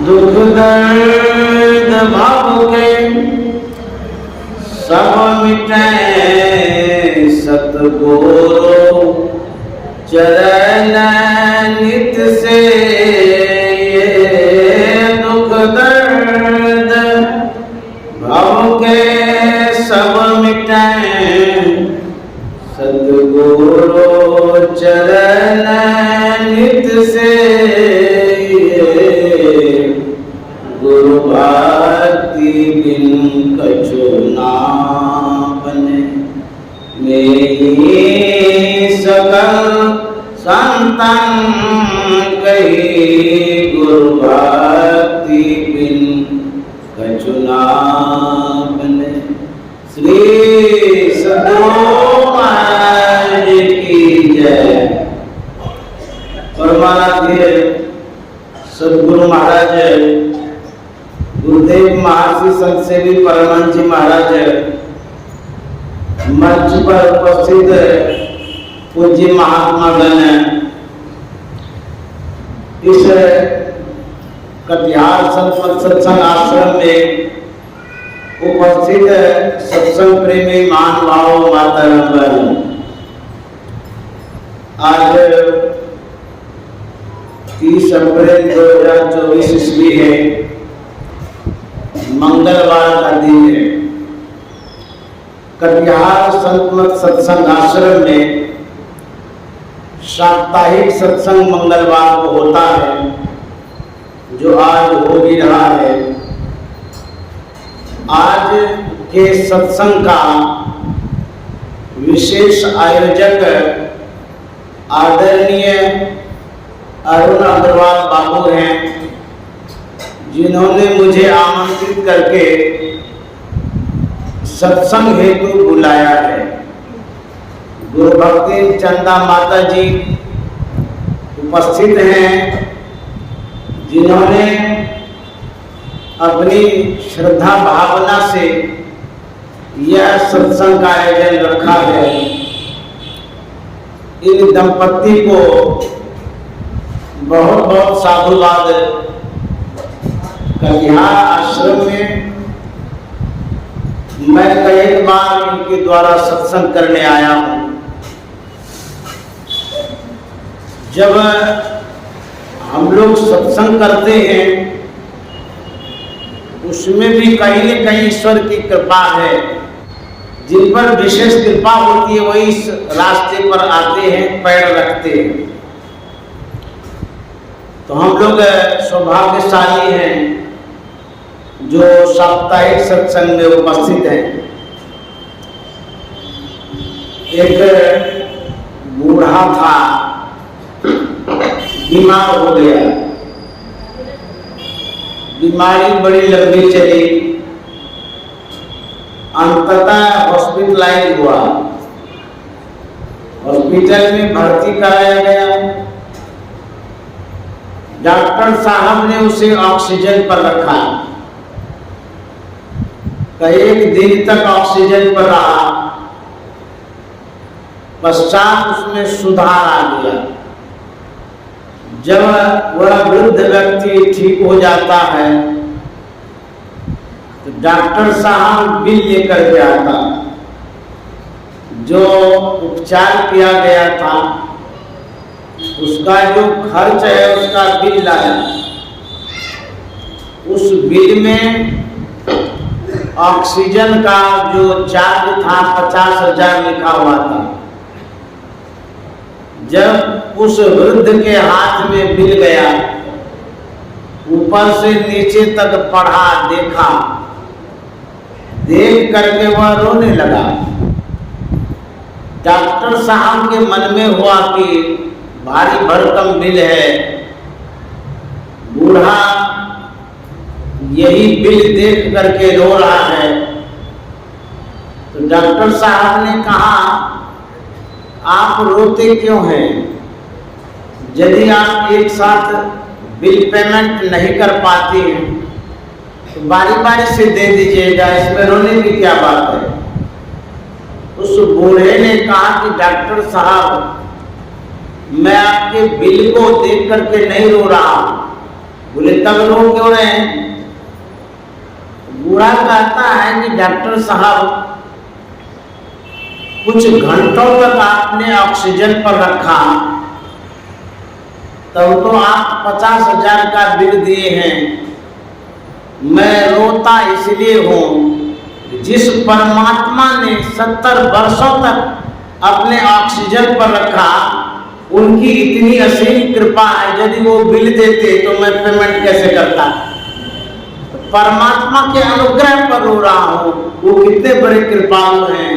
दुख दर्द भाव के सब मिटे सतगुरु चरण नित से। दुख दर्द भाव के सब मिटे सतगुरु चरण नित से। गुरु भक्ति बिन कछु ना बने मेरी सकल संतन कही। गुरु भक्ति बिन कछु ना बने। श्री सद्गुरु महाराज की जय। परमाराध्य सद्गुरु महाराज गुरुदेव महर्षि संत सेवी परमहंस जी महाराज मंच पर उपस्थित पूज्य महात्मा गण इस कटिहार संत सत्संग आश्रम में उपस्थित सत्संग प्रेमी महानुभाव मातागण, आज 30 अप्रैल 2024 ईस्वी है, मंगलवार का दिन है। कटिहार संत सत्संग आश्रम में साप्ताहिक सत्संग मंगलवार को होता है, जो आज हो भी रहा है। आज के सत्संग का विशेष आयोजक आदरणीय अरुण अग्रवाल बाबू हैं, जिन्होंने मुझे आमंत्रित करके सत्संग हेतु बुलाया है। गुरु भक्ति चंदा माता जी उपस्थित हैं, जिन्होंने अपनी श्रद्धा भावना से यह सत्संग का आयोजन रखा है। इन दंपति को बहुत बहुत साधुवाद। कटिहार आश्रम में मैं कई बार इनके द्वारा सत्संग करने आया हूँ। जब हम लोग सत्संग करते हैं उसमें भी कहीं न कहीं ईश्वर की कृपा है। जिन पर विशेष कृपा होती है वही इस रास्ते पर आते हैं, पैर रखते हैं। तो हम लोग सौभाग्यशाली हैं जो साप्ताहिक सत्संग में उपस्थित हैं। एक बूढ़ा था, बीमार हो गया, बीमारी बड़ी लंबी चली, अंततः हॉस्पिटलाइज हुआ। हॉस्पिटल में भर्ती कराया गया। डॉक्टर साहब ने उसे ऑक्सीजन पर रखा। कई दिन तक ऑक्सीजन पर रहा, पश्चात उसमें सुधार आ गया। जब वह वृद्ध व्यक्ति ठीक हो जाता है तो डॉक्टर साहब बिल लेकर के आता। जो उपचार किया गया था उसका जो खर्च है उसका बिल लाया। उस बिल में ऑक्सीजन का जो चार्ज था 50,000 लिखा हुआ था। जब उस वृद्ध के हाथ में बिल गया, ऊपर से नीचे तक पढ़ा, देखा, देख करके वह रोने लगा। डॉक्टर साहब के मन में हुआ कि भारी भरकम बिल है, बूढ़ा यही बिल देख करके रो रहा है। तो डॉक्टर साहब ने कहा, आप रोते क्यों हैं? यदि आप एक साथ बिल पेमेंट नहीं कर पाते हैं तो बारी बारी से दे दीजिएगा, इसमें रोने की क्या बात है। उस बूढ़े ने कहा कि डॉक्टर साहब, मैं आपके बिल को देख करके नहीं रो रहा, बोले तब रो क्यों रहे हैं? बूढ़ा कहता है कि डॉक्टर साहब कुछ घंटों तक आपने ऑक्सीजन पर रखा, तब तो आप 50,000 का बिल दिए हैं। मैं रोता इसलिए हूँ जिस परमात्मा ने 70 वर्षों तक अपने ऑक्सीजन पर रखा, उनकी इतनी असीम कृपा है, यदि वो बिल देते तो मैं पेमेंट कैसे करता। परमात्मा के अनुग्रह पर रो रहा हूँ, वो कितने बड़े कृपालु हैं,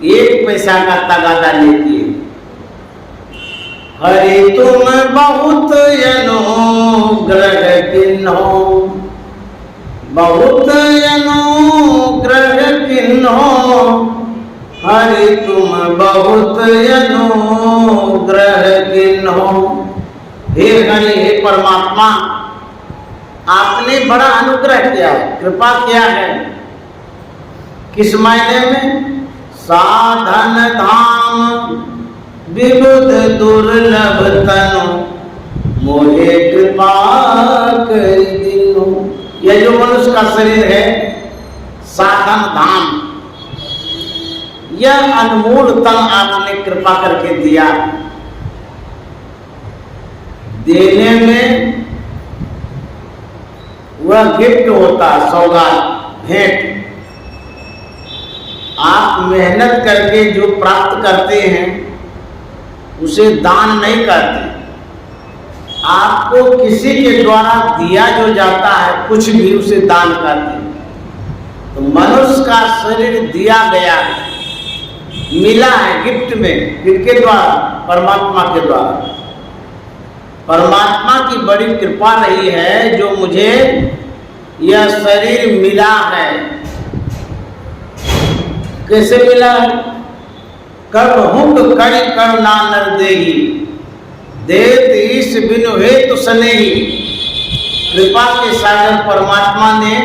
1 पैसा का तगादा लेती है। हरि तुम बहुत अनुग्रह किन्हो, बहुत अनुग्रह किन्हो, हरि तुम बहुत अनुग्रह किन्हो। हे हरि, हे परमात्मा, आपने बड़ा अनुग्रह किया है, कृपा किया है। किस मायने में? साधन धाम विबुध दुर्लभ तनु, मोहे कृपा कर दिनो। यह जो मनुष्य का शरीर है, साधन धाम, यह अनमोल तन आपने कृपा करके दिया। देने में वह गिफ्ट होता, सौगात, भेंट। आप मेहनत करके जो प्राप्त करते हैं उसे दान नहीं करते। आपको किसी के द्वारा दिया जो जाता है कुछ भी, उसे दान करते। तो मनुष्य का शरीर दिया गया है, मिला है गिफ्ट में, किसके द्वारा? परमात्मा के द्वारा। परमात्मा की बड़ी कृपा रही है जो मुझे यह शरीर मिला है। कैसे मिला? कर्म हुक करि कर नानर देही, देत ईश बिनु हेतु सनेही। कृपा के सागर परमात्मा ने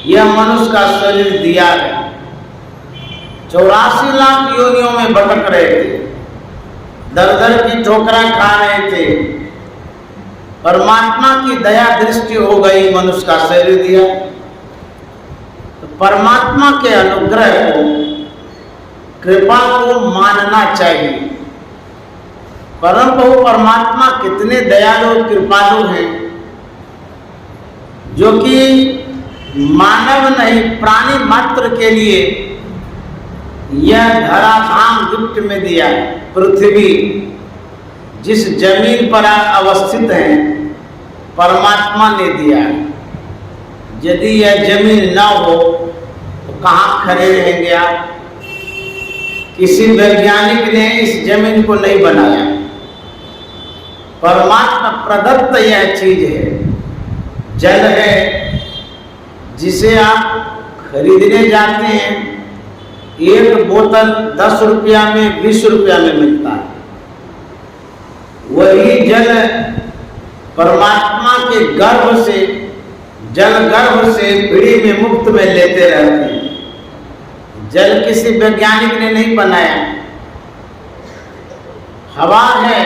यह मनुष्य का शरीर दिया है। 84 लाख योनियों में भटक रहे थे, दर दर की ठोकरें खा रहे थे। परमात्मा की दया दृष्टि हो गई, मनुष्य का शरीर दिया। तो परमात्मा के अनुग्रह को, कृपा को मानना चाहिए। परम प्रभु परमात्मा कितने दयालु और कृपालु हैं, जो कि मानव नहीं, प्राणी मात्र के लिए यह धराधाम गिफ्ट में दिया है। पृथ्वी जिस जमीन पर आप अवस्थित हैं, परमात्मा ने दिया है। यदि यह जमीन न हो तो कहाँ खड़े रहेंगे आप? किसी वैज्ञानिक ने इस जमीन को नहीं बनाया, परमात्मा प्रदत्त यह चीज है। जल है जिसे आप खरीदने जाते हैं, एक बोतल 10 रुपया में, 20 रुपया में मिलता है। वही जल परमात्मा के गर्भ से, जल गर्भ से फ्री में, मुफ्त में लेते रहते हैं। जल किसी वैज्ञानिक ने नहीं बनाया। हवा है,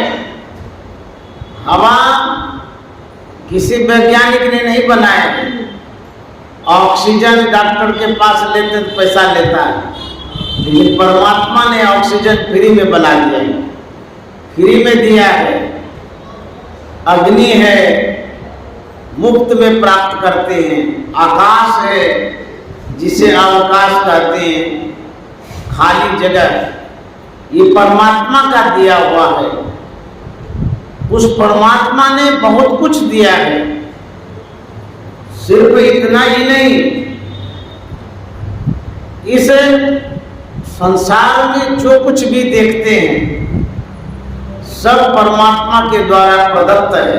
हवा किसी वैज्ञानिक ने नहीं बनाया। ऑक्सीजन डॉक्टर के पास लेते तो पैसा लेता है, लेकिन परमात्मा ने ऑक्सीजन फ्री में बना दिया है, फ्री में दिया है। अग्नि है, मुफ्त में प्राप्त करते हैं। आकाश है, जिसे अवकाश कहते हैं, खाली जगह, ये परमात्मा का दिया हुआ है। उस परमात्मा ने बहुत कुछ दिया है। सिर्फ इतना ही नहीं, इस संसार में जो कुछ भी देखते हैं सब परमात्मा के द्वारा प्रदत्त है।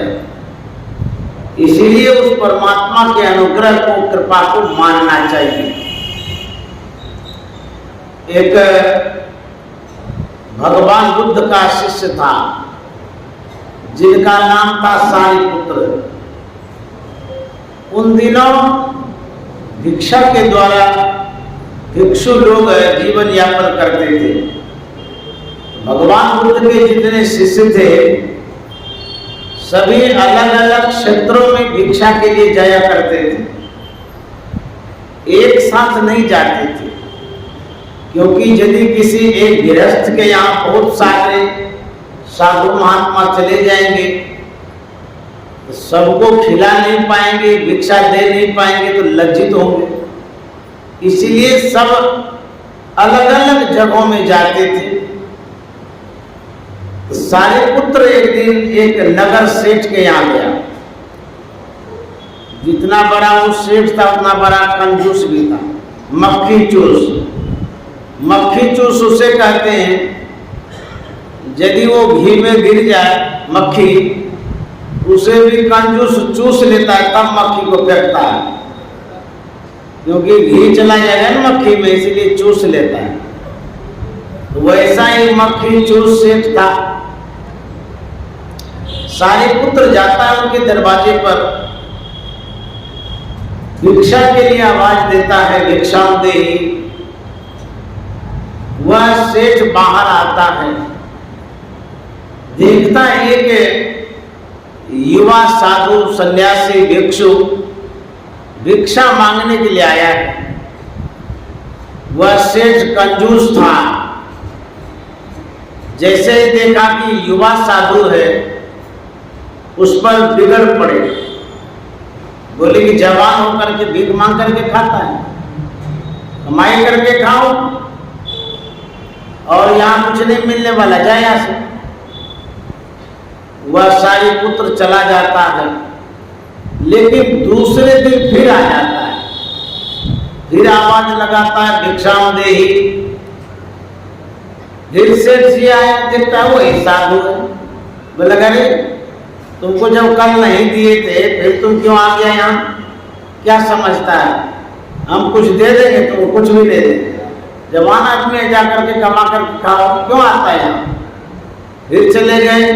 इसीलिए उस परमात्मा के अनुग्रह को, कृपा को मानना चाहिए। एक भगवान बुद्ध का शिष्य था जिनका नाम था सारिपुत्र। उन दिनों भिक्षा के द्वारा भिक्षु लोग जीवन यापन करते थे। भगवान बुद्ध के जितने शिष्य थे सभी अलग अलग क्षेत्रों में भिक्षा के लिए जाया करते थे, एक साथ नहीं जाते थे। क्योंकि यदि किसी एक गृहस्थ के यहाँ बहुत सारे साधु महात्मा चले जाएंगे तो सबको खिला नहीं पाएंगे, भिक्षा दे नहीं पाएंगे तो लज्जित होंगे। इसीलिए सब अलग अलग जगहों में जाते थे। तो सारे पुत्र एक दिन एक नगर सेठ के यहाँ गया। जितना बड़ा वो सेठ था उतना बड़ा कंजूस भी था, मक्खी चूस। मक्खी चूस उसे कहते हैं यदि वो घी में गिर जाए मक्खी, उसे भी कंजूस चूस लेता है तब मक्खी को फेंकता है, क्योंकि घी चला जाएगा ना मक्खी में, इसीलिए चूस लेता है। तो वैसा ही मक्खी चूस सेठ था। सारे पुत्र जाता है उनके दरवाजे पर, भिक्षा के लिए आवाज देता है, भिक्षाम देहि। वह सेठ बाहर आता है, देखता है कि युवा साधु सन्यासी भिक्षु भिक्षा मांगने के लिए आया है। वह सेठ कंजूस था। जैसे ही देखा कि युवा साधु है, उस पर बिगड़ पड़े, बोले कि जवान होकर के भीख मांग करके खाता है, कमाई करके खाओ, और यहाँ कुछ नहीं मिलने वाला, जाए यहाँ से। वह सारी पुत्र चला जाता है, लेकिन दूसरे दिन फिर आ जाता है, फिर आवाज लगाता है भिक्षाम देहि। फिर सेठ जी आया, देखता है वही साधु है। बोला अरे तुमको जब कल नहीं दिए थे फिर तुम क्यों आ गया यहाँ? क्या समझता है हम कुछ दे देंगे तुमको? कुछ भी दे देंगे। जवान आदमी है, जाकर के कमा करके खाओ, क्यों आता है यहाँ? फिर चले गए।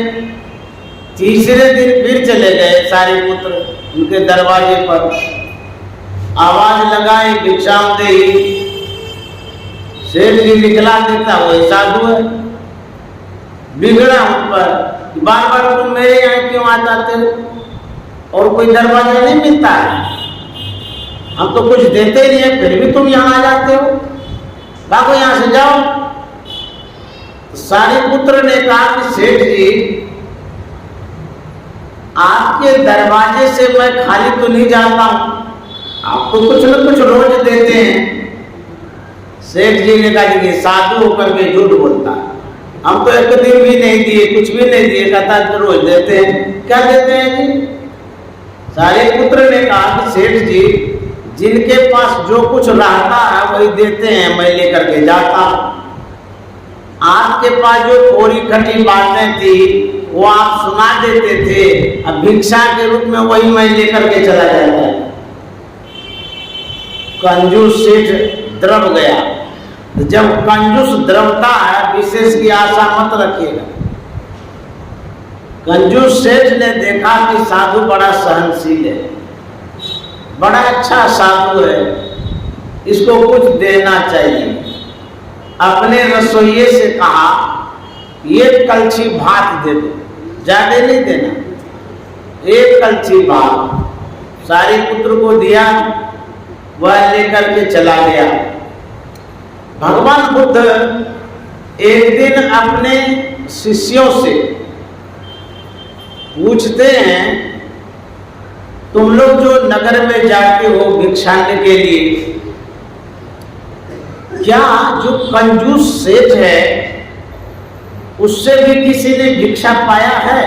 तीसरे दिन फिर चले गए सारे पुत्र उनके दरवाजे पर, आवाज लगाई भिक्षाम देहि। सेठ जी निकला, देता वही साधु है। बिगड़ा उन पर, बार बार तुम मेरे यहाँ क्यों आ जाते हो? और कोई दरवाजा नहीं मिलता है, हम तो कुछ देते ही नहीं है, फिर भी तुम यहाँ आ जाते हो, भागो यहाँ से जाओ। तो सारे पुत्र ने कहा कि सेठ जी आपके दरवाजे से मैं खाली तो नहीं जाता हूं, आप तो कुछ न कुछ रोज देते हैं। सेठ जी ने कहा कि साधु होकर के झूठ बोलता है, हम तो एक दिन भी नहीं दिए, कुछ भी नहीं दिए, कहता तो रोज देते हैं। क्या देते हैं जी? सारे पुत्र ने कहा कि सेठ जी जिनके पास जो कुछ रहता है वही देते हैं, मैं लेकर के जाता हूं। आपके पास जो थोड़ी खटी बातें थी वो आप सुना देते थे, अब भिक्षा के रूप में वही मैं लेकर के चला जाता है। कंजूस सेठ द्रव गया। जब कंजूस द्रवता है, विशेष की आशा मत रखिएगा। कंजूस सेठ ने देखा कि साधु बड़ा सहनशील है, बड़ा अच्छा साधु है, इसको कुछ देना चाहिए। अपने रसोइये से कहा एक कलछी भात दे दो, ज्यादा नहीं देना, एक कलछी भात। सारे पुत्र को दिया, वह लेकर के चला गया। भगवान बुद्ध एक दिन अपने शिष्यों से पूछते हैं, तुम लोग जो नगर में जाते हो भिक्षाटने के लिए, क्या जो कंजूस सेठ है उससे भी किसी ने भिक्षा पाया है?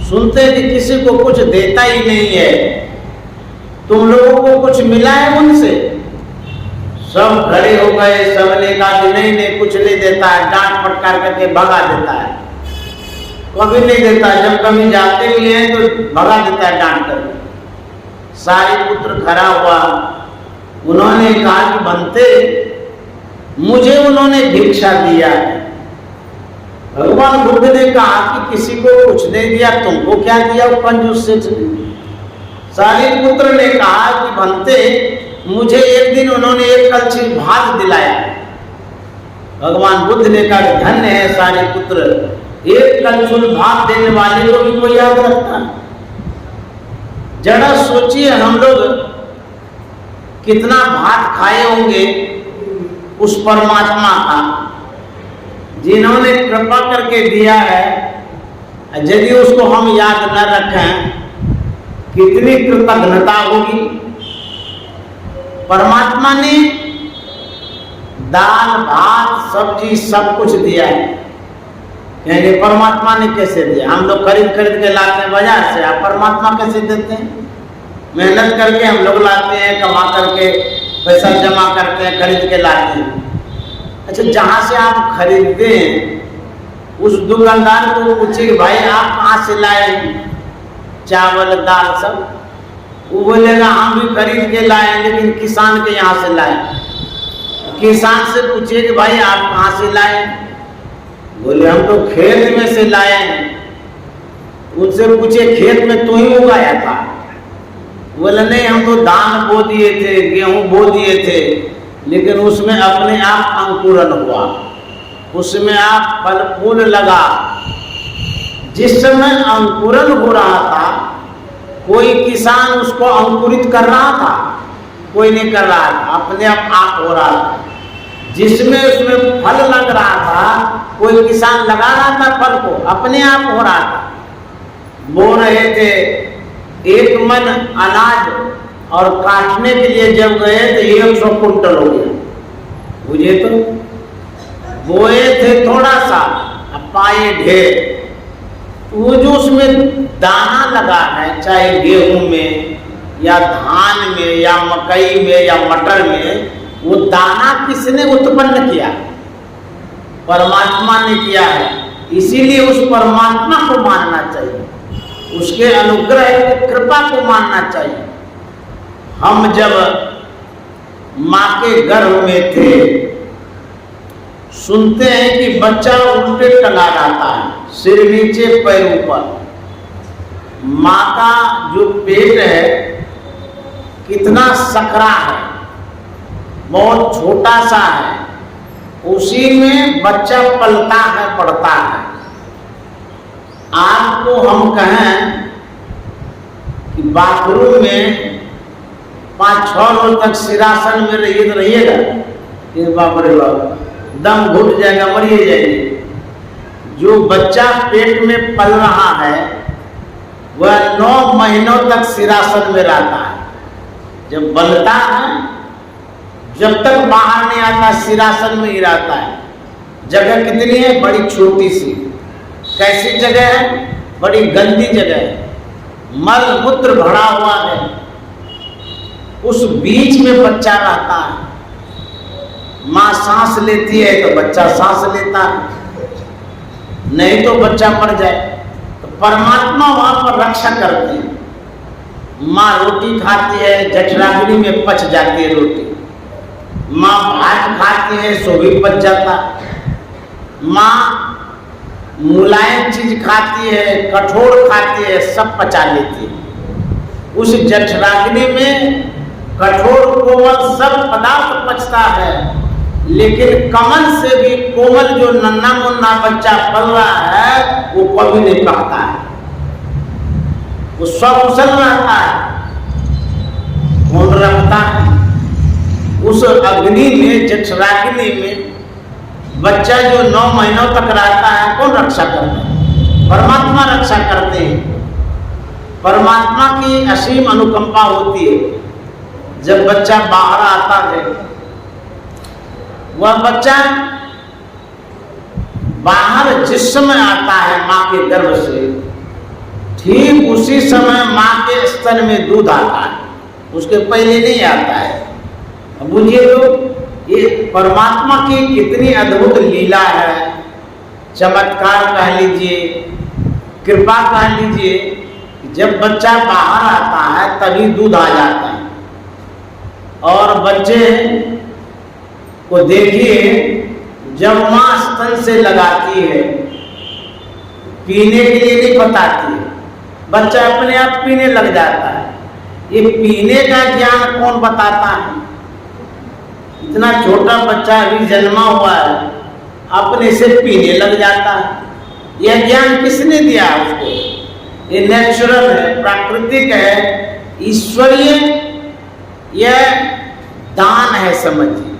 सुनते हैं कि किसी को कुछ देता ही नहीं है, तुम लोगों को कुछ मिला है उनसे? सब खड़े हो गए, सबने कहा कि नहीं नहीं कुछ नहीं देता है, डांट फटकार करके भगा देता है। कभी नहीं देता, जब कभी जाते भी हैं तो भगा देता है डांट कर। सारे पुत्र खड़ा हुआ, उन्होंने कहा कि बनते मुझे उन्होंने भिक्षा दिया है। भगवान बुद्ध ने कहा कि किसी को कुछ नहीं दिया, तुमको क्या दिया वो कंजूस सेठ ने? सारे पुत्र ने कहा कि बनते मुझे एक दिन उन्होंने एक कलछी भात दिलाया। भगवान बुद्ध ने कहा धन्य है सारे पुत्र, एक कलछुल भात देने वाले को भी कोई याद रखता है? जरा सोचिए हम लोग कितना भात खाए होंगे उस परमात्मा का जिन्होंने कृपा करके दिया है। यदि उसको हम याद न रखें कितनी कृतज्ञता होगी। परमात्मा ने दाल भात सब्जी सब कुछ दिया है। कहेंगे परमात्मा ने कैसे दिया? हम लोग खरीद खरीद के लाते हैं बाजार से, आप परमात्मा कैसे देते हैं? मेहनत करके हम लोग लाते हैं, कमा करके पैसा जमा करते हैं, खरीद के लाते हैं। अच्छा, जहाँ से आप खरीदते हैं उस दुकानदार को पूछिए भाई आप कहाँ से लाए चावल दाल सब? वो बोलेगा हम भी खरीद के लाए लेकिन किसान के यहाँ से लाए। किसान से पूछिए कि भाई आप कहाँ से लाए? बोले हम तो खेत में से लाए हैं। उनसे पूछिए खेत में तू ही उगाया था? बोले नहीं, हम तो धान बो दिए थे, गेहूं बो दिए थे, लेकिन उसमें अपने आप अंकुरन हुआ, उसमें आप फल फूल लगा। जिस समय अंकुरन हो रहा था कोई किसान उसको अंकुरित कर रहा था? कोई नहीं कर रहा था, अपने आप हो रहा था। जिसमें उसमें फल लग रहा था कोई किसान लगा रहा था फल को, अपने आप हो रहा था। बो रहे थे, एक मन अनाज और काटने के लिए जब गए तो 100 कुंटल हो गया। बुझे तो बोए थे थोड़ा सा, अब पाए ढेर। वो जो उसमें दाना लगा है, चाहे गेहूं में या धान में या मकई में या मटर में, वो दाना किसने उत्पन्न किया? परमात्मा ने किया है। इसीलिए उस परमात्मा को मानना चाहिए, उसके अनुग्रह की कृपा को मानना चाहिए। हम जब माँ के गर्भ में थे सुनते हैं कि बच्चा उल्टे टंगा रहता है, सिर नीचे पैर ऊपर। माँ का जो पेट है कितना सकरा है, बहुत छोटा सा है, उसी में बच्चा पलता है, पड़ता है। आपको हम कहें कि बाथरूम में 5-6 रोज तक सिरासन में रहिए तो रहिएगा? ये बाप रे बाप, दम घुट जाएगा, मरिए जाएंगे। जो बच्चा पेट में पल रहा है वह 9 महीनों तक सिरासन में रहता है। जब बनता है जब तक बाहर नहीं आता सिरासन में ही रहता है। जगह कितनी है? बड़ी छोटी सी। कैसी जगह है? बड़ी गंदी जगह है, मल मूत्र भरा हुआ है। उस बीच में बच्चा रहता है। माँ सांस लेती है तो बच्चा सांस लेता है, नहीं तो बच्चा मर जाए। तो परमात्मा वहां पर रक्षा करते हैं। माँ रोटी खाती है, जठराग्नि में पच जाती है रोटी। माँ भात खाती है, सो भी पच जाता। माँ मुलायम चीज खाती है, कठोर खाती है, सब पचा लेती है। उस जठराग्नि में कठोर कोमल सब पदार्थ पचता है, लेकिन कमल से भी कोमल जो नन्हा मुन्ना बच्चा पल रहा है वो कभी नहीं पकता है, वो सकुशल रहता है। कौन रखता है? उस अग्नि में, जठराग्नि में बच्चा जो 9 महीनों तक रहता है, कौन रक्षा करता है? परमात्मा रक्षा करते हैं। परमात्मा की असीम अनुकंपा होती है। जब बच्चा बाहर आता है, वह बच्चा बाहर जिस समय आता है माँ के गर्भ से, ठीक उसी समय माँ के स्तन में दूध आता है, उसके पहले नहीं आता है। अब बुझिए तो ये परमात्मा की कितनी अद्भुत लीला है, चमत्कार कह लीजिए, कृपा कह लीजिए। जब बच्चा बाहर आता है तभी दूध आ जाता है। और बच्चे को देखिए, जब माँ स्तन से लगाती है, पीने के लिए नहीं बताती है, बच्चा अपने आप पीने लग जाता है। ये पीने का ज्ञान कौन बताता है? इतना छोटा बच्चा अभी जन्मा हुआ है, अपने से पीने लग जाता है। यह ज्ञान किसने दिया उसको? ये नेचुरल है, प्राकृतिक है, ईश्वरीय, यह दान है, समझिए।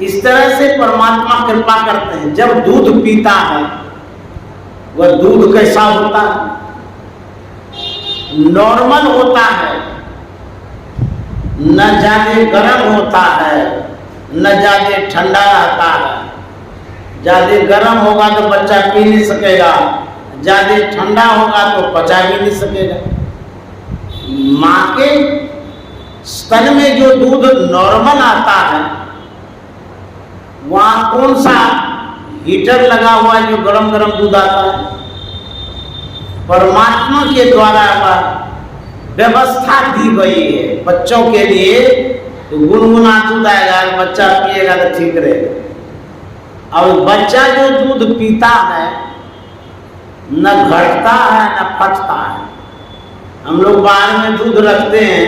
इस तरह से परमात्मा कृपा करते हैं। जब दूध पीता है, वह दूध कैसा होता है? नॉर्मल होता है, न ज्यादा गर्म होता है, न ज्यादा ठंडा रहता है। ज्यादा गर्म होगा तो बच्चा पी नहीं सकेगा, ज्यादा ठंडा होगा तो पचा भी नहीं सकेगा। माँ के स्तन में जो दूध नॉर्मल आता है, वहां कौन सा हीटर लगा हुआ है जो गरम गरम दूध आता है? परमात्मा के द्वारा व्यवस्था दी गई है बच्चों के लिए। तो गुनगुना दूध आएगा, बच्चा पिएगा तो ठीक रहेगा। और बच्चा जो दूध पीता है, न घटता है न फटता है। हम लोग बाहर में दूध रखते हैं,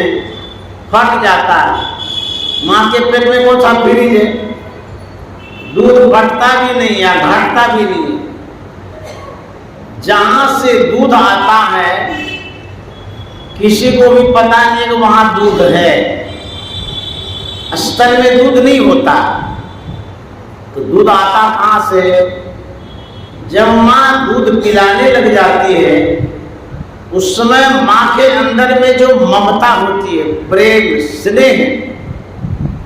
फट जाता है। माँ के पेट में कौन सा फ्रिज है? दूध फटता भी नहीं या घटता भी नहीं। जहां से दूध आता है, किसी को भी पता नहीं है कि वहां दूध है। स्तन में दूध नहीं होता, तो दूध आता कहां से? जब माँ दूध पिलाने लग जाती है, उस समय माँ के अंदर में जो ममता होती है, प्रेम, स्नेह,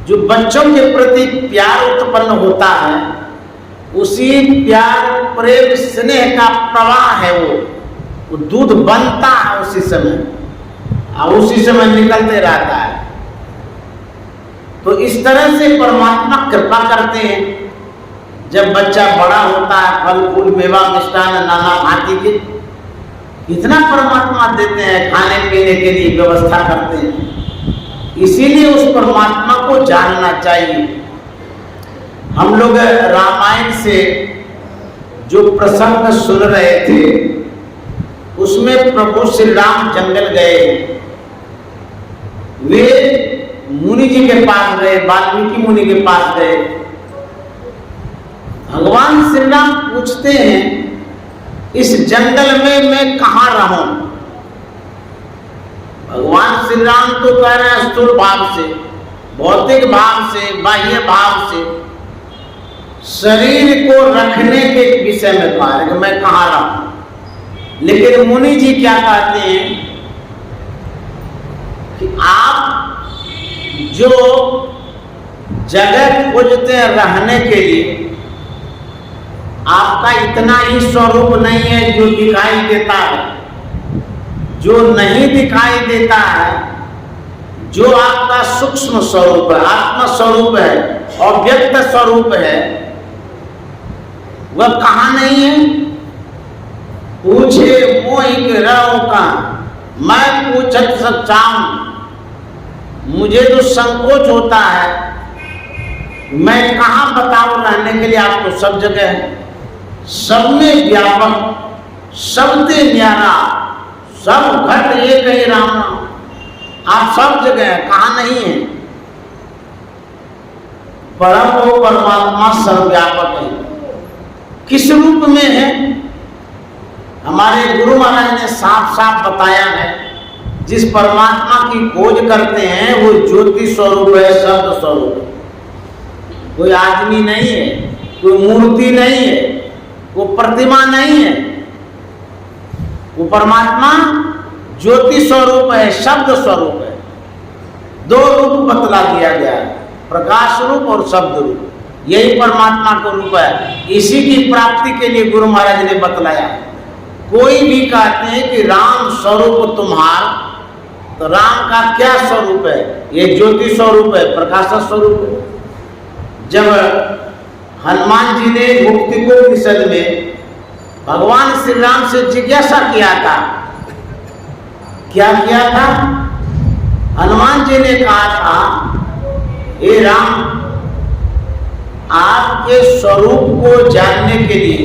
जो बच्चों के प्रति प्यार उत्पन्न होता है, उसी प्यार, प्रेम, स्नेह का प्रवाह है वो दूध बनता है उसी समय, और उसी समय निकलते रहता है। तो इस तरह से परमात्मा कृपा करते हैं। जब बच्चा बड़ा होता है, फल फूल मेवा मिष्ठान नाना भांति के इतना परमात्मा देते हैं, खाने पीने के लिए व्यवस्था करते हैं। इसीलिए उस परमात्मा को जानना चाहिए। हम लोग रामायण से जो प्रसंग सुन रहे थे, उसमें प्रभु श्री राम जंगल गए। वे मुनि जी के पास गए, वाल्मीकि मुनि के पास गए। भगवान श्री राम पूछते हैं, इस जंगल में मैं कहां रहूं? भगवान श्री राम तो कह रहे हैं स्थूल भाव से, भौतिक भाव से, बाह्य भाव से, शरीर को रखने के विषय में कहा है कि मैं कहां रहूं। लेकिन मुनि जी क्या कहते हैं कि आप जो जगह खोजते हैं रहने के लिए, आपका इतना ही स्वरूप नहीं है जो दिखाई देता है। जो नहीं दिखाई देता है, जो आपका सूक्ष्म स्वरूप है, आत्म स्वरूप है, अव्यक्त स्वरूप है, वह कहां नहीं है? पूछे मोहिक रहो का, मैं पूछत सच्चाऊं। मुझे जो संकोच होता है, मैं कहां बताऊं रहने के लिए? आप तो सब जगह है, सब में व्यापक, सबसे न्यारा, सब घट एक ही राम। आप सब जगह है, कहां नहीं है? परम वो परमात्मा सर्वव्यापक है। किस रूप में है? हमारे गुरु महाराज ने साफ साफ बताया है। जिस परमात्मा की खोज करते हैं वो ज्योति स्वरूप है, शब्द स्वरूप है। कोई आदमी नहीं है, कोई मूर्ति नहीं है, वो प्रतिमा नहीं है। वो परमात्मा ज्योति स्वरूप है, शब्द स्वरूप है। दो रूप बतला दिया गया है, प्रकाश रूप और शब्द रूप। यही परमात्मा का रूप है। इसी की प्राप्ति के लिए गुरु महाराज ने बतलाया। कोई भी कहते हैं कि राम स्वरूप तुम्हार, तो राम का क्या स्वरूप है? ये ज्योति स्वरूप है, प्रकाश स्वरूप है। जब हनुमान जी ने मुक्तिकोपनिषद में भगवान श्री राम से जिज्ञासा किया था, क्या किया था? हनुमान जी ने कहा था, हे राम, आपके स्वरूप को जानने के लिए,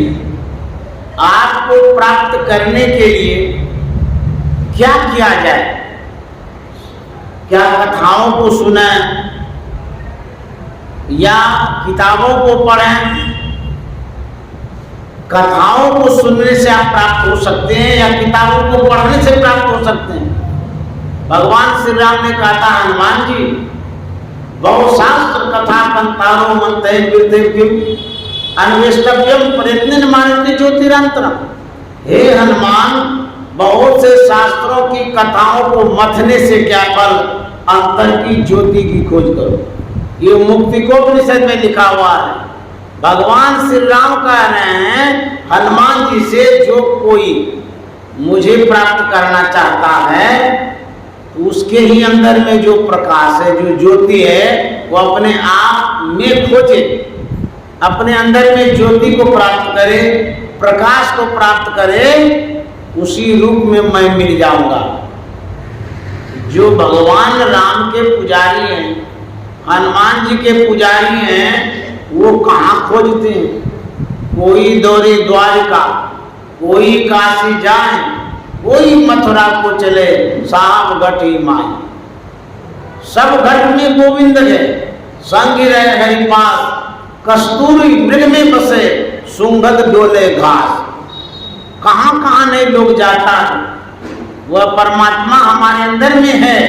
आपको प्राप्त करने के लिए क्या किया जाए? क्या कथाओं को सुनें या किताबों को पढ़ें कथाओं को सुनने से आप प्राप्त हो सकते हैं या किताबों को पढ़ने से प्राप्त हो सकते हैं। भगवान श्री राम ने कहा था हनुमान जी, बहुशास्त्र कथा कंतारो मंतय विद्यम अन्वेष्टव्यम प्रयत्न मानते ज्योतिरांतरम। हे हनुमान, बहुत से शास्त्रों की कथाओं को मथने से क्या फल, अंतर की ज्योति की खोज करो। ये मुक्तिकोपनिषद में लिखा हुआ है। भगवान श्री राम कह रहे हैं हनुमान जी से, जो कोई मुझे प्राप्त करना चाहता है उसके ही अंदर में जो प्रकाश है, जो ज्योति है, वो अपने आप में खोजे, अपने अंदर में ज्योति को प्राप्त करे, प्रकाश को प्राप्त करे, उसी रूप में मैं मिल जाऊंगा। जो भगवान राम के पुजारी हैं, हनुमान जी के पुजारी हैं, वो कहाँ खोजते हैं? कोई दौरे द्वारिका, कोई काशी जाए, कोई मथुरा को चले, साहब घट ही माई। सब घट में गोविंद है, संग रहे हरिपास, कस्तूरी मृग में बसे, सुंगध डोले घास। कहाँ कहाँ नहीं लोग जाता है, वह परमात्मा हमारे अंदर में है,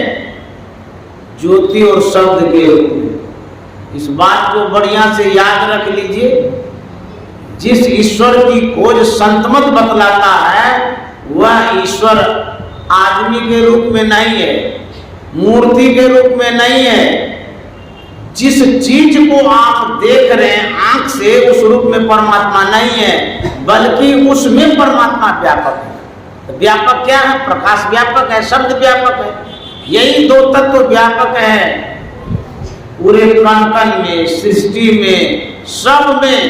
ज्योति और शब्द के रूप में। इस बात को बढ़िया से याद रख लीजिए। जिस ईश्वर की खोज संतमत बतलाता है, वह ईश्वर आदमी के रूप में नहीं है, मूर्ति के रूप में नहीं है। जिस चीज को आप देख रहे हैं आंख से, उस रूप में परमात्मा नहीं है, बल्कि उसमें परमात्मा व्यापक है। तो व्यापक क्या है? प्रकाश व्यापक है, शब्द व्यापक है। यही दो तत्व व्यापक है पूरे कण कण में, सृष्टि में, सब में।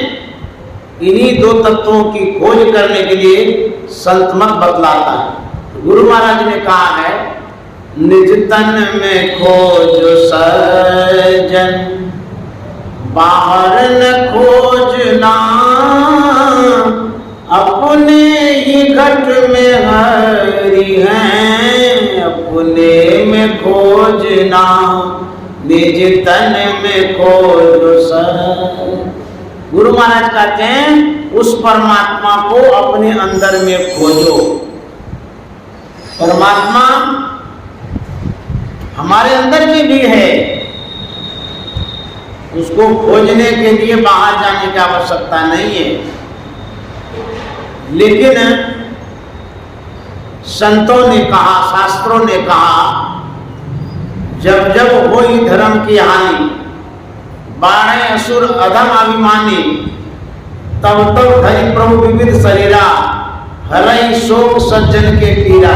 इन्हीं दो तत्वों की खोज करने के लिए संतमत बतलाता है। गुरु महाराज ने कहा है, निज तन में खोज सज्जन, बाहर न खोजना, अपने ही घट में हरि हैं, अपने में खोजना, निज तन में खोज सज्जन। गुरु महाराज कहते हैं उस परमात्मा को अपने अंदर में खोजो। परमात्मा हमारे अंदर में भी है, उसको खोजने के लिए बाहर जाने की आवश्यकता नहीं है। लेकिन संतों ने कहा, शास्त्रों ने कहा, जब जब होई धर्म की हानि, बाढ़े असुर अधम अभिमानी, तब तब धरि प्रभु विविध शरीरा, हरई शोक सज्जन के पीरा।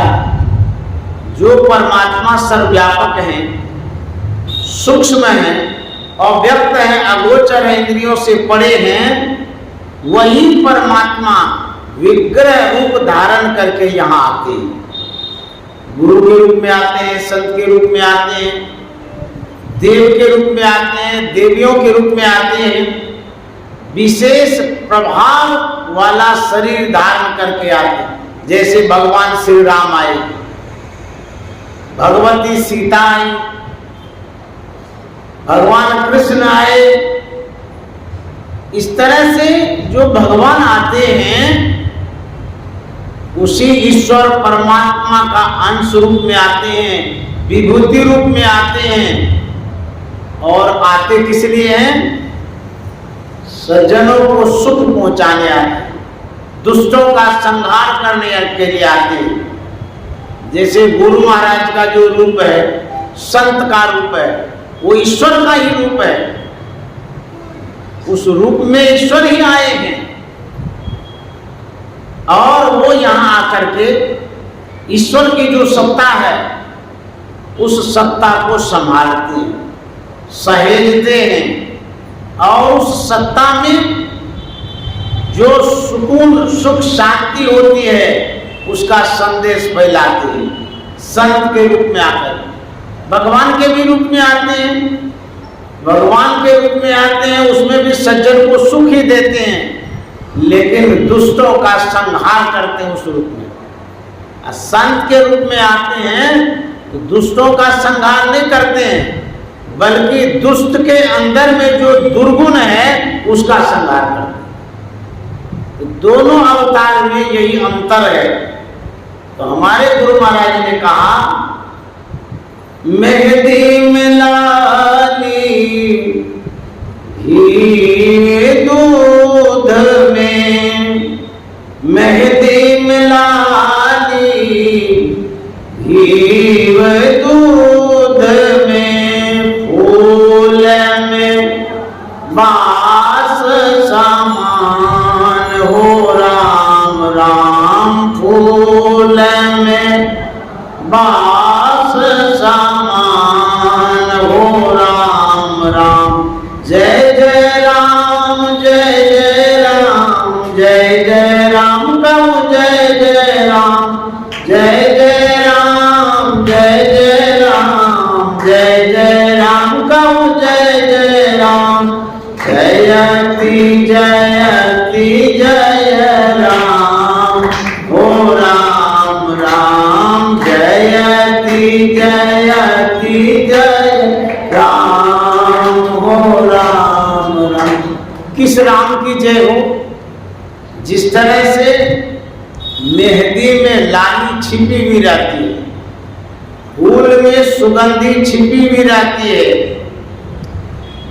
जो परमात्मा सर्वव्यापक है, सूक्ष्म है, अव्यक्त है, अगोचर है, इंद्रियों से परे हैं, वही परमात्मा विग्रह रूप धारण करके यहाँ आते हैं। गुरु के रूप में आते हैं, संत के रूप में आते हैं, देव के रूप में आते हैं, देवियों के रूप में आते हैं, विशेष प्रभाव वाला शरीर धारण करके आते हैं। जैसे भगवान श्री राम आए, भगवती सीता आई, भगवान कृष्ण आए। इस तरह से जो भगवान आते हैं, उसी ईश्वर परमात्मा का अंश रूप में आते हैं, विभूति रूप में आते हैं। और आते किस लिए हैं? सज्जनों को सुख पहुंचाने आते हैं, दुष्टों का संहार करने के लिए आते हैं। जैसे गुरु महाराज का जो रूप है, संत का रूप है, वो ईश्वर का ही रूप है। उस रूप में ईश्वर ही आए हैं और वो यहाँ आकर के ईश्वर की जो सत्ता है, उस सत्ता को संभालते हैं, सहेजते हैं और उस सत्ता में जो सुकून, सुख, शांति होती है, उसका संदेश फैलाते हैं। संत के रूप में आकर भगवान के भी रूप में आते हैं, भगवान के रूप में आते हैं, उसमें भी सज्जन को सुख ही देते हैं, लेकिन दुष्टों का संहार करते हैं उस रूप में। संत के रूप में आते हैं तो दुष्टों का संहार नहीं करते हैं, बल्कि दुष्ट के अंदर में जो दुर्गुण है उसका संहार करते हैं। तो दोनों अवतार में यही अंतर है। तो हमारे गुरु महाराज ने कहा, मेहंदी में लाली घी दूध में, मेहंदी में लाली घी दूध में, फूल में बास समान हो राम राम, फूल में बास समान हो राम राम। जय जय राम जय जय राम, जय जय राम कहूँ जय जय राम, जय जय राम जय जय राम, जय जय राम कहूँ जय जय राम। जयति जयति जय राम हो राम राम, जयति जयति जय राम हो राम राम। किस राम की जय हो? जिस तरह से मेहंदी में लाली छिपी भी रहती है, फूल में सुगंधी छिपी भी रहती है,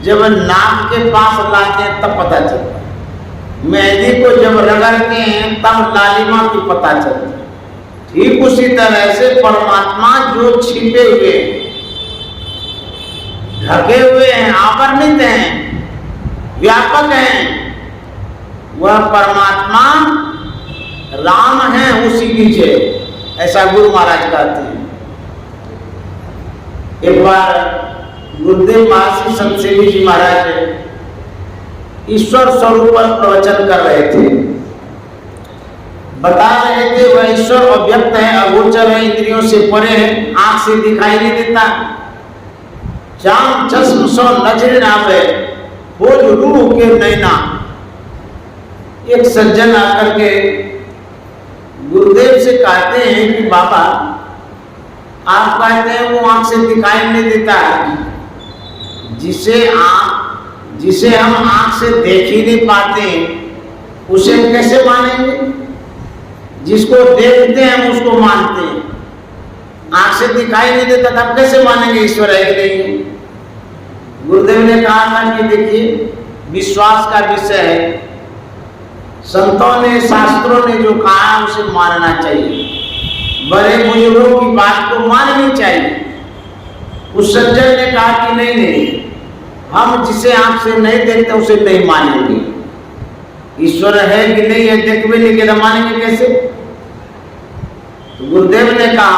जब नाक के पास लाते हैं तब पता चलता है। मेहंदी को जब रगड़ते हैं तब लालिमा की पता चलती है। ठीक उसी तरह से परमात्मा जो छिपे हुए, ढके हुए हैं, आवरणित हैं, व्यापक हैं, वह परमात्मा राम है, उसी की जय, ऐसा गुरु महाराज कहते हैं। एक बार गुरुदेव महर्षि संत सेवी जी महाराज ईश्वर स्वरूप पर प्रवचन कर रहे थे, बता रहे थे वह ईश्वर अव्यक्त है, अगोचर है, इंद्रियों से परे है, आंख से दिखाई नहीं देता, जाम चश्म सो नजर ना आवे, बोल रूह के नैना। एक सज्जन आकर के गुरुदेव से कहते हैं कि बाबा आप कहते हैं वो आंख से दिखाई नहीं देता है, जिसे हम आंख से देख ही नहीं पाते उसे कैसे मानेंगे? जिसको देखते हैं हम उसको मानते हैं, आंख से दिखाई नहीं देता तब कैसे मानेंगे ईश्वर है कि नहीं? गुरुदेव ने कहा था कि देखिए विश्वास का विषय है, संतों ने शास्त्रों ने जो कहा उसे मानना चाहिए, बड़े बुजुर्गों की बात को माननी चाहिए। उस सज्जन ने कहा कि नहीं, हम जिसे आंख से नहीं देखते उसे नहीं मानेंगे। ईश्वर है कि नहीं है देख भी नहीं के मानेंगे कैसे? तो गुरुदेव ने कहा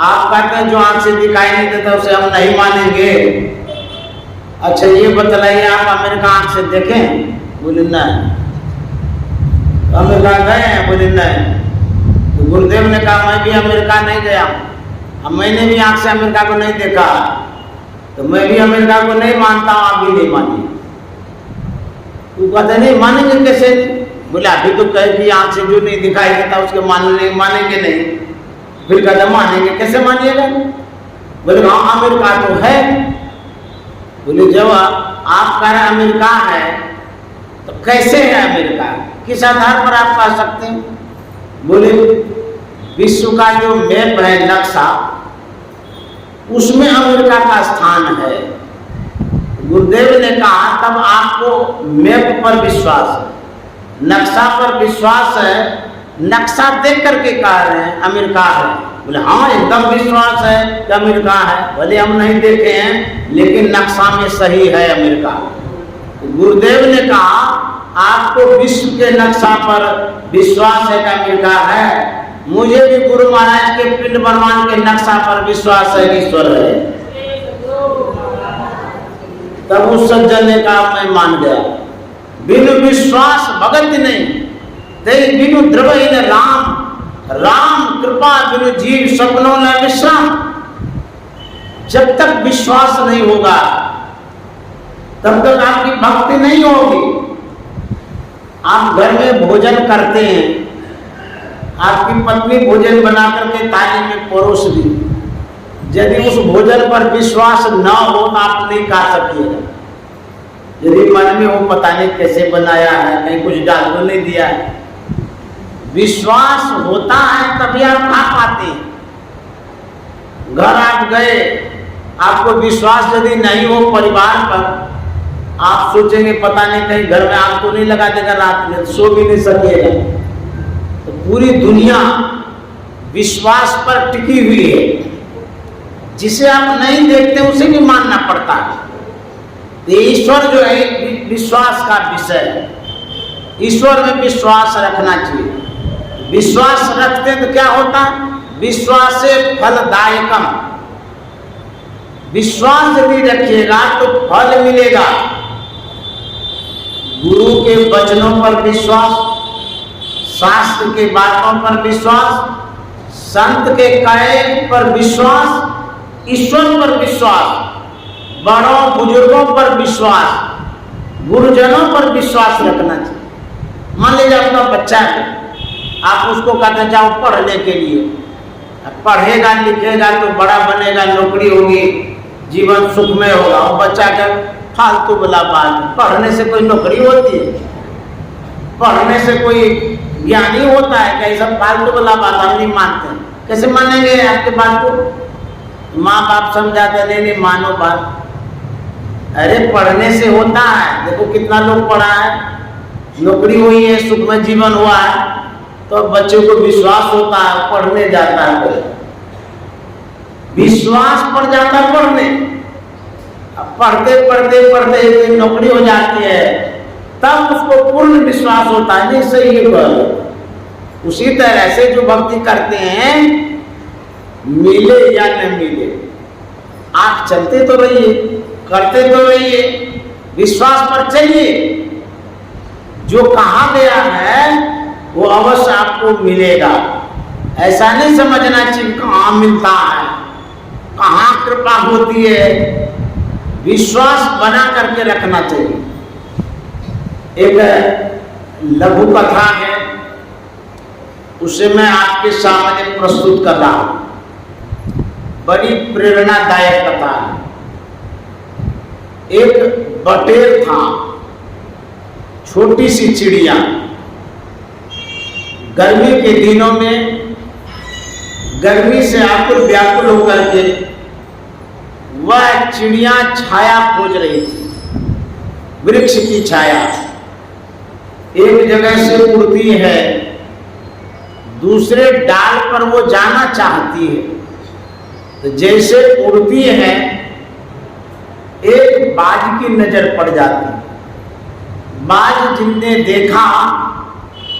आप कहते हैं जो आंख से दिखाई नहीं देता उसे हम नहीं मानेंगे। अच्छा ये बतलाइए आप अमेरिका आंख से देखें? बोले नहीं। अमेरिका गए हैं? बोले नहीं। तो गुरुदेव ने कहा मैं भी अमेरिका नहीं गया, अब मैंने भी आंख से अमेरिका को नहीं देखा, तो मैं भी अमेरिका को नहीं मानता हूं, आप भी नहीं मानिए। वो कहते नहीं मानेंगे कैसे? बोले अभी तो कहे कि आंख से जो नहीं दिखाई देता उसके मानेंगे नहीं, फिर कहते मानेंगे कैसे मानिएगा? बोले हाँ अमेरिका तो है। बोले जब आप कह रहे अमेरिका है तो कैसे है अमेरिका, किस आधार पर आप कह सकते हैं? बोले विश्व का जो मैप है नक्शा उसमें अमेरिका का स्थान है। गुरुदेव ने कहा तब आपको मैप पर विश्वास है, नक्शा पर विश्वास है, नक्शा देख करके कह रहे हैं अमेरिका है। बोले हाँ एकदम विश्वास है कि अमेरिका है, भले हम नहीं देखे हैं लेकिन नक्शा में सही है अमेरिका। तो गुरुदेव ने कहा आपको विश्व के नक्शा पर विश्वास है कि अमेरिका है, मुझे भी गुरु महाराज के पिंड ब्रह्मांड के नक्शा पर विश्वास है कि ईश्वर है। तब उस सज्जन ने कहा मैं मान गया। बिनु विश्वास भगत नहीं, तेरी बिनु द्रवहीन राम, राम कृपा बिनु जीव सपनों में विश्राम। जब तक विश्वास नहीं होगा तब तक आपकी भक्ति नहीं होगी। आप घर में भोजन करते हैं, आपकी पत्नी भोजन बना करके थाली में परोस दी, यदि उस भोजन पर विश्वास न हो तो आप नहीं खा सकिएगा। यदि मन में वो पता नहीं कैसे बनाया है, कहीं कुछ डाल तो नहीं दिया है। विश्वास होता है तभी आप खा पाते हैं। घर आप गए, आपको विश्वास यदि नहीं हो परिवार पर, आप सोचेंगे पता नहीं कहीं घर में आग तो नहीं लगा देगा, रात में सो भी नहीं सकेगा। तो पूरी दुनिया विश्वास पर टिकी हुई है। जिसे आप नहीं देखते उसे भी मानना पड़ता है। तो ईश्वर जो है विश्वास का विषय है। ईश्वर में विश्वास रखना चाहिए। विश्वास रखते तो क्या होता है? विश्वास से फलदायकम। विश्वास यदि रखिएगा तो फल मिलेगा। गुरु के वचनों पर विश्वास, शास्त्र के बातों पर विश्वास, संत के कहे पर विश्वास, ईश्वर पर विश्वास, बड़ों बुजुर्गों पर विश्वास, गुरुजनों पर विश्वास रखना चाहिए। मान लीजिए आपका बच्चा है, आप उसको कहते जाओ पढ़ने के लिए, पढ़ेगा लिखेगा तो बड़ा बनेगा, नौकरी होगी, जीवन सुखमय होगा। और बच्चा का फालतू वाला बात, पढ़ने से कोई नौकरी होती है? पढ़ने से कोई ज्ञानी होता है क्या? सब फालतू वाला बात हम नहीं मानते। कैसे मानेंगे आपके बात को? माँ बाप समझाते नहीं मानो बात। अरे पढ़ने से होता है। देखो कितना लोग पढ़ा है, नौकरी हुई है, सुखमय जीवन हुआ है, तो बच्चों को विश्वास होता है, पढ़ने जाता है। विश्वास पड़ जाता है पढ़ने। अब पढ़ते पढ़ते पढ़ते एक नौकरी हो जाती है, तब उसको पूर्ण विश्वास होता है नहीं सही है। उसी तरह से जो भक्ति करते हैं, मिले या न मिले, आप चलते तो रहिए, करते तो रहिए, विश्वास पर चलिए। जो कहा गया है वो अवश्य आपको मिलेगा। ऐसा नहीं समझना चाहिए कहाँ मिलता है, कहाँ कृपा होती है। विश्वास बना करके रखना चाहिए। एक लघु कथा है, उसे मैं आपके सामने प्रस्तुत कर रहा हूं। बड़ी प्रेरणादायक कथा है। एक बटेर था, छोटी सी चिड़िया। गर्मी के दिनों में गर्मी से आकुल व्याकुल होकर के वह चिड़िया छाया खोज रही थी, वृक्ष की छाया। एक जगह से उड़ती है, दूसरे डाल पर वो जाना चाहती है। तो जैसे उड़ती है, एक बाज की नजर पड़ जाती है। बाज जिसने देखा,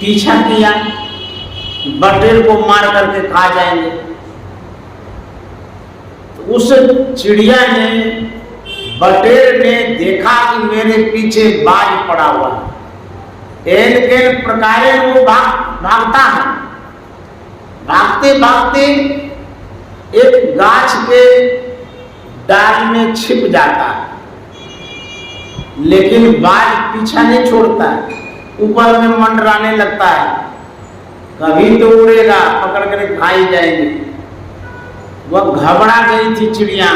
पीछा किया, बटेर को मार करके खा जाएंगे। तो उस चिड़िया ने, बटेर ने देखा कि मेरे पीछे बाज पड़ा हुआ है। एन प्रकारे वो भागता है। भागते भागते एक गाछ के डाल में छिप जाता है, लेकिन बाज पीछा नहीं छोड़ता है, ऊपर में मंडराने लगता है। कभी तो उड़ेगा, पकड़ कर खाई जाएंगे। वह घबरा गई थी चिड़िया।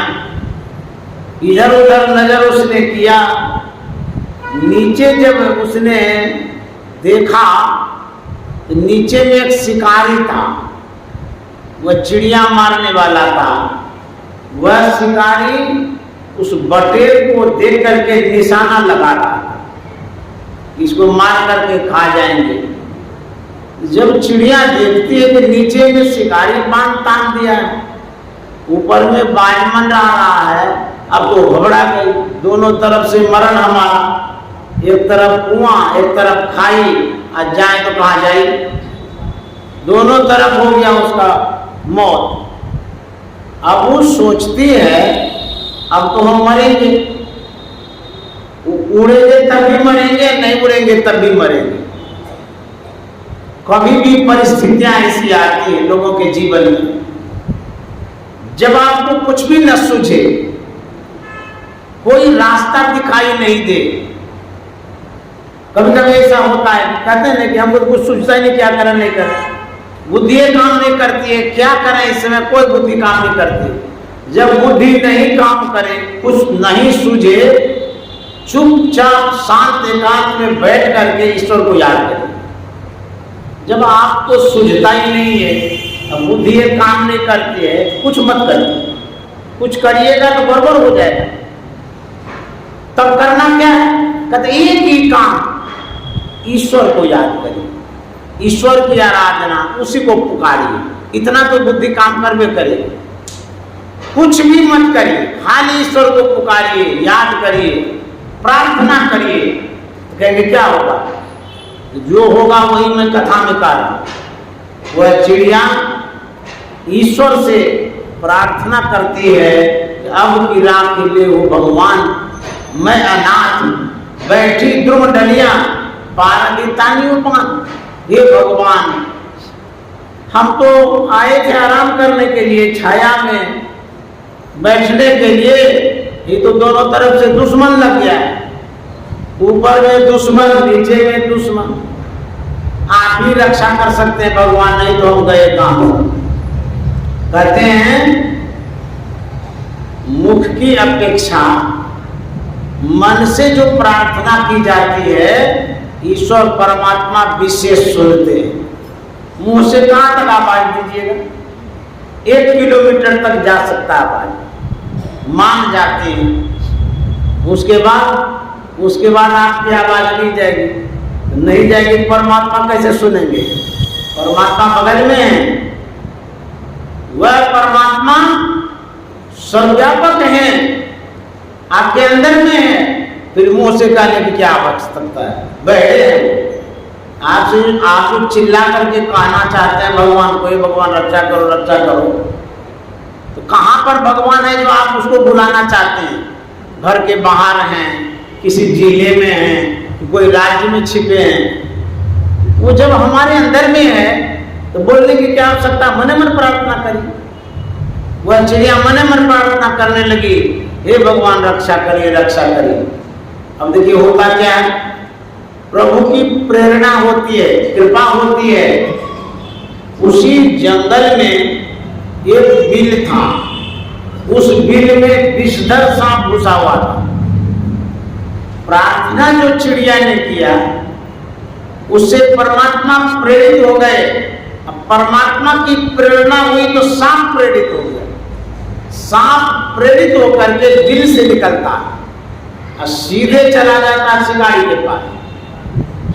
इधर उधर नजर उसने किया। नीचे जब उसने देखा तो नीचे में एक शिकारी था, वह चिड़िया मारने वाला था। वह शिकारी उस बटेर को देख करके निशाना लगा रहा था, इसको मार करके खा जाएंगे। जब चिड़िया देखती है कि नीचे में शिकारी बांध तान दिया है, ऊपर में बाज मंडरा रहा है, अब तो घबरा गई। दोनों तरफ से मरण हमारा, एक तरफ कुआं, एक तरफ खाई, आज जाए तो कहाँ जाए। दोनों तरफ हो गया उसका मौत। अब वो सोचती है अब तो हम मरेंगे, उड़ेंगे तब भी मरेंगे, नहीं उड़ेंगे तब भी मरेंगे। कभी भी परिस्थितियां ऐसी आती हैं लोगों के जीवन में, जब आपको कुछ भी न सूझे, कोई रास्ता दिखाई नहीं दे। कभी कभी ऐसा होता है, कहते हैं कि हमको कुछ सूझता ही नहीं, क्या करें नहीं करें। बुद्धि काम नहीं करती है, क्या करें इस समय, कोई बुद्धि काम नहीं करती। जब बुद्धि नहीं काम करे, कुछ नहीं सूझे, चुपचाप शांत एकांत में बैठ करके ईश्वर को याद करें। जब आपको सूझता ही नहीं है, अब बुद्धि एक काम नहीं करती है, कुछ मत करिए। कुछ करिएगा तो गड़बड़ हो जाएगा। तब करना क्या है? कहते एक ही काम, ईश्वर को याद करिए, ईश्वर की आराधना, उसी को पुकारिए। इतना तो बुद्धि काम करवे करे। कुछ भी मत करिए, खाली ईश्वर को पुकारिए, याद करिए, प्रार्थना करिए। तो कहेंगे क्या होगा? जो होगा वही मैं कथा में कह रहा हूं। वह चिड़िया ईश्वर से प्रार्थना करती है कि अब की रात के लिए हो भगवान, मैं अनाथ बैठी ध्रुव डलिया पारदितानी उपान। हे भगवान, हम तो आए थे आराम करने के लिए, छाया में बैठने के लिए, ये तो दोनों तरफ से दुश्मन लग गया है। ऊपर में दुश्मन, नीचे में दुश्मन। आप ही रक्षा कर सकते हैं भगवान, नहीं तो हम गए कहां। कहते हैं मुख की अपेक्षा मन से जो प्रार्थना की जाती है, ईश्वर परमात्मा विशेष सुनते हैं। मुंह से कहां तक आवाज दीजिएगा? 1 किलोमीटर तक जा सकता है आवाज, मान जाते हैं। उसके बाद आपकी आवाज नहीं जाएगी, नहीं जाएगी। परमात्मा कैसे सुनेंगे? परमात्मा बगल में है, वह परमात्मा सर्वव्यापक है, आपके अंदर में है। फिर मुंह से कहने की क्या आवश्यकता है? बैठे हैं आप चिल्ला करके कहना चाहते हैं भगवान को, भगवान रक्षा करो, रक्षा करो। तो कहां पर भगवान है जो आप उसको बुलाना चाहते हैं? घर के बाहर हैं, किसी जिले में हैं, कोई राज्य में छिपे हैं। वो जब हमारे अंदर में है तो बोलने की क्या आवश्यकता? मने मन प्रार्थना करिए। वह चिड़िया मने मन प्रार्थना करने लगी, हे भगवान रक्षा करिए, रक्षा करिए। अब देखिए होता क्या है, प्रभु की प्रेरणा होती है, कृपा होती है। उसी जंगल में एक बिल था, उस बिल में विषधर सांप घुसा हुआ था। प्रार्थना जो चिड़िया ने किया, उससे परमात्मा प्रेरित हो गए। अब परमात्मा की प्रेरणा हुई तो सांप प्रेरित हो गया। सांप प्रेरित होकर के बिल से निकलता और सीधे चला जाता शिकारी के पास।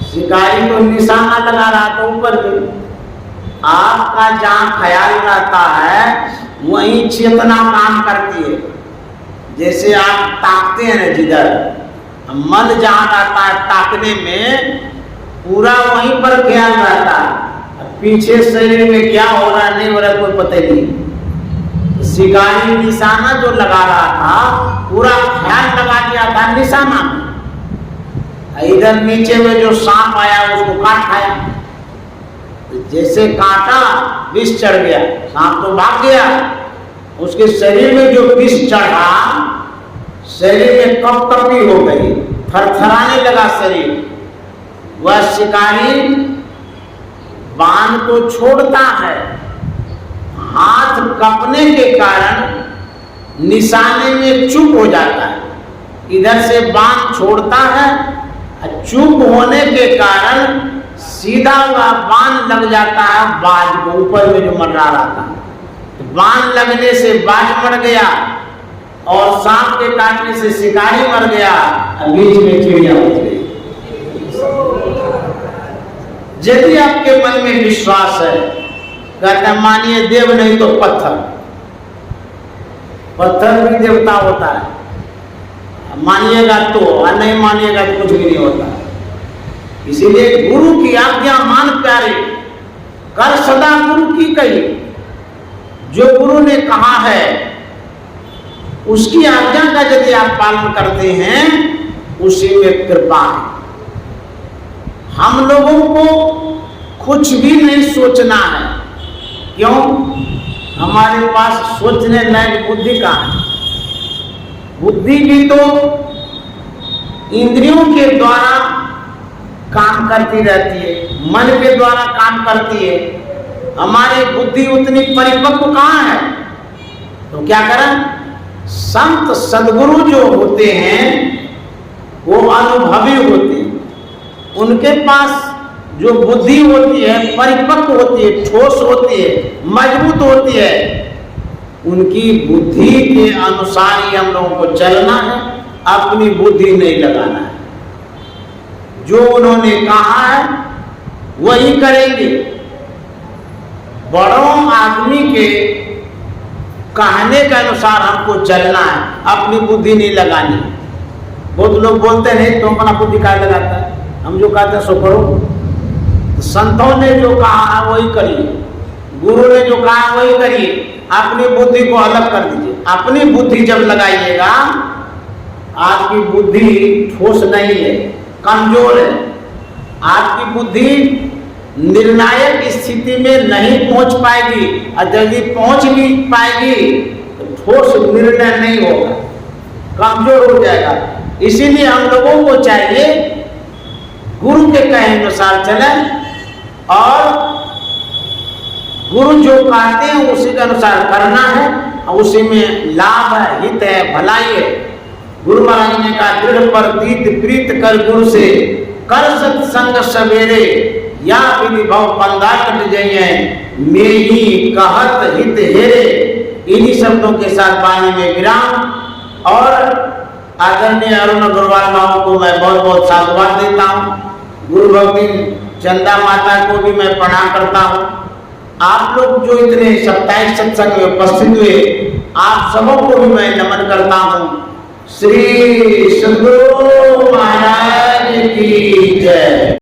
शिकारी तो निशाना लगा रहा था ऊपर में। आपका जहां ख्याल रहता है वहीं चेतना काम करती है। जैसे आप ताकते हैं ना, जिधर मन जहां रहता है ताकने में, पूरा वहीं पर ख्याल रहता है। पीछे शरीर में क्या हो रहा है नहीं हो रहा कोई पता नहीं। शिकारी निशाना जो लगा रहा था, पूरा ख्याल लगा दिया था निशाना में। इधर नीचे में जो सांप आया उसको काट खाया। जैसे काटा, विष चढ़ गया, सांप तो भाग गया। उसके शरीर में जो विष चढ़ा, शरीर में कपकपी हो गई, थरथराने लगा शरीर। वह शिकारी बाण को छोड़ता है, हाथ कपने के कारण निशाने में चूक हो जाता है। इधर से बाण छोड़ता है, चूक होने के कारण सीधा हुआ बाण लग जाता है बाज को, ऊपर में जो मंडरा रहा था। तो बाण लगने से बाज मर गया और सांप के काटने से शिकारी मर गया, बीच में चिड़िया उठ गई। यदि आपके मन में विश्वास है, कहते मानिए देव नहीं तो पत्थर, पत्थर भी देवता होता है। मानिएगा तो, और नहीं मानिएगा तो कुछ भी नहीं होता। इसीलिए गुरु की आज्ञा मान प्यारे, कर सदा गुरु की कही। जो गुरु ने कहा है उसकी आज्ञा का यदि आप पालन करते हैं, उसी में कृपा है। हम लोगों को कुछ भी नहीं सोचना है। क्यों? हमारे पास सोचने लायक बुद्धि कहाँ है? बुद्धि भी तो इंद्रियों के द्वारा काम करती रहती है, मन के द्वारा काम करती है। हमारी बुद्धि उतनी परिपक्व कहाँ है? तो क्या करें? संत सदगुरु जो होते हैं वो अनुभवी होते हैं, उनके पास जो बुद्धि होती है परिपक्व होती है, ठोस होती है, मजबूत होती है। उनकी बुद्धि के अनुसार ही हम लोगों को चलना है, अपनी बुद्धि नहीं लगाना है। जो उन्होंने कहा है वही करेंगे। बड़ों आदमी के कहने के अनुसार हमको चलना है, अपनी बुद्धि नहीं लगानी। बहुत लोग बोलते नहीं तुम अपना बुद्धि क्या लगाता है, हम जो कहते हैं सो करो। तो संतों ने जो कहा है वही करिए, गुरु ने जो कहा है वही करिए, अपनी बुद्धि को अलग कर दीजिए। अपनी बुद्धि जब लगाइएगा, आपकी बुद्धि ठोस नहीं है, कमजोर है। आपकी बुद्धि निर्णायक स्थिति में नहीं पहुंच पाएगी, और यदि पहुंच भी पाएगी तो ठोस निर्णय नहीं होगा, कमजोर हो जाएगा। इसीलिए हम लोगों को चाहिए गुरु के कहे अनुसार चलें, और गुरु जो कहते हैं उसी के अनुसार करना है, और उसी में लाभ है, हित है, भलाई है। गुरु महाराज ने कहा दृढ़ प्रतीत प्रीत कर गुरु से, कर सत्संग सवेरे, या विधि भव पंदा कट जाइए, मेरी कहत हित हेरे। इन्हीं शब्दों के साथ वाणी में विराम, और आदरणीय अरुण अग्रवाल बाबू को मैं बहुत बहुत साधुवाद देता हूँ। गुरु भक्ति चंदा माता को भी मैं प्रणाम करता हूँ। आप लोग जो इतने साप्ताहिक सत्संग में उपस्थित हुए, आप सबों को भी मैं नमन करता हूँ। श्री सद्गुरु महाराज की जय।